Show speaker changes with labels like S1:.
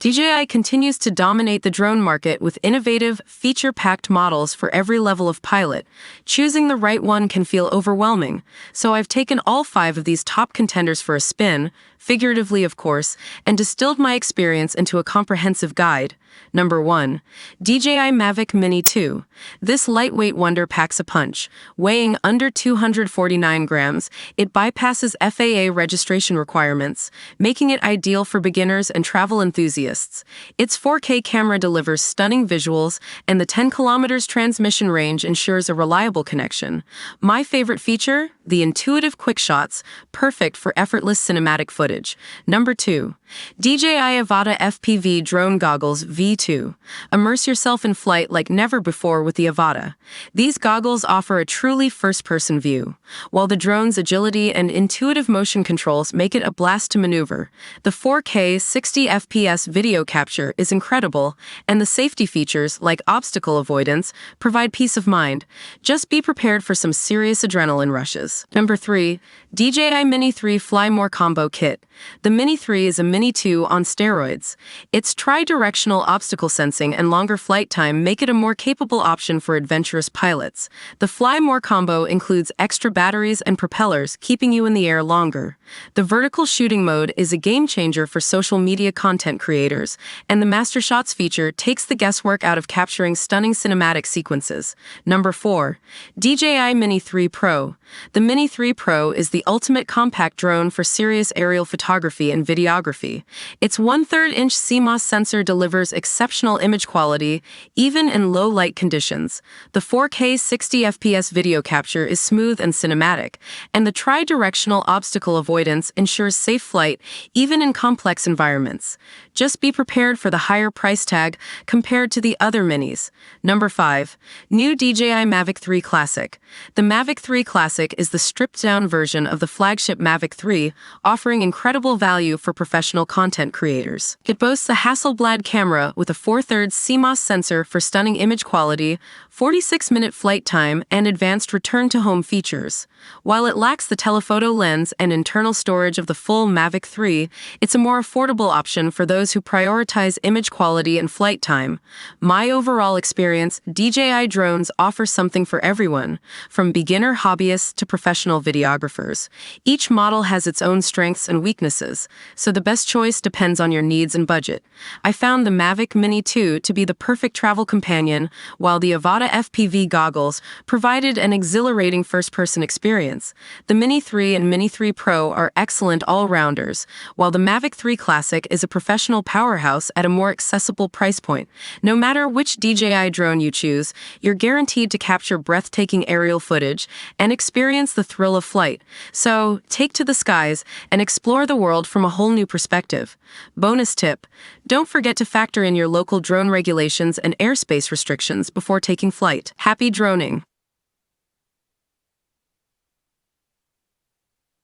S1: DJI continues to dominate the drone market with innovative, feature-packed models for every level of pilot. Choosing the right one can feel overwhelming, so I've taken all 5 of these top contenders for a spin, figuratively of course, and distilled my experience into a comprehensive guide. Number 1. DJI Mavic Mini 2. This lightweight wonder packs a punch. Weighing under 249 grams, it bypasses FAA registration requirements, making it ideal for beginners and travel enthusiasts. Its 4K camera delivers stunning visuals, and the 10 kilometers transmission range ensures a reliable connection. My favorite feature? The intuitive quick shots, perfect for effortless cinematic footage. Number 2. DJI Avata FPV Drone Goggles V2. Immerse yourself in flight like never before with the Avata. These goggles offer a truly first-person view. While the drone's agility and intuitive motion controls make it a blast to maneuver, the 4K 60 FPS video capture is incredible, and the safety features, like obstacle avoidance, provide peace of mind. Just be prepared for some serious adrenaline rushes. Number 3. DJI Mini 3 Fly More Combo Kit. The Mini 3 is a Mini 2 on steroids. Its tri-directional obstacle sensing and longer flight time make it a more capable option for adventurous pilots. The Fly More combo includes extra batteries and propellers, keeping you in the air longer. The vertical shooting mode is a game-changer for social media content creators, and the Master Shots feature takes the guesswork out of capturing stunning cinematic sequences. Number 4. DJI Mini 3 Pro. The Mini 3 Pro is the ultimate compact drone for serious aerial photography and videography. Its 1/3-inch CMOS sensor delivers exceptional image quality, even in low-light conditions. The 4K 60 FPS video capture is smooth and cinematic, and the tri-directional obstacle avoidance ensures safe flight, even in complex environments. Just be prepared for the higher price tag compared to the other minis. Number 5. New DJI Mavic 3 Classic. The Mavic 3 Classic is the stripped-down version of the flagship Mavic 3, offering incredible value for professional content creators. It boasts a Hasselblad camera with a 4/3 CMOS sensor for stunning image quality, 46-minute flight time, and advanced return-to-home features. While it lacks the telephoto lens and internal storage of the full Mavic 3, it's a more affordable option for those who prioritize image quality and flight time. My overall experience, DJI drones offer something for everyone, from beginner hobbyists to professional videographers. Each model has its own strengths and weaknesses, so the best choice depends on your needs and budget. I found the Mavic Mini 2 to be the perfect travel companion, while the Avata FPV goggles provided an exhilarating first-person experience. The Mini 3 and Mini 3 Pro are excellent all-rounders, while the Mavic 3 Classic is a professional powerhouse at a more accessible price point. No matter which DJI drone you choose, you're guaranteed to capture breathtaking aerial footage and experience the thrill of flight. So, take to the skies and explore the world from a whole new perspective. Bonus tip: don't forget to factor in your local drone regulations and airspace restrictions before taking flight. Happy droning!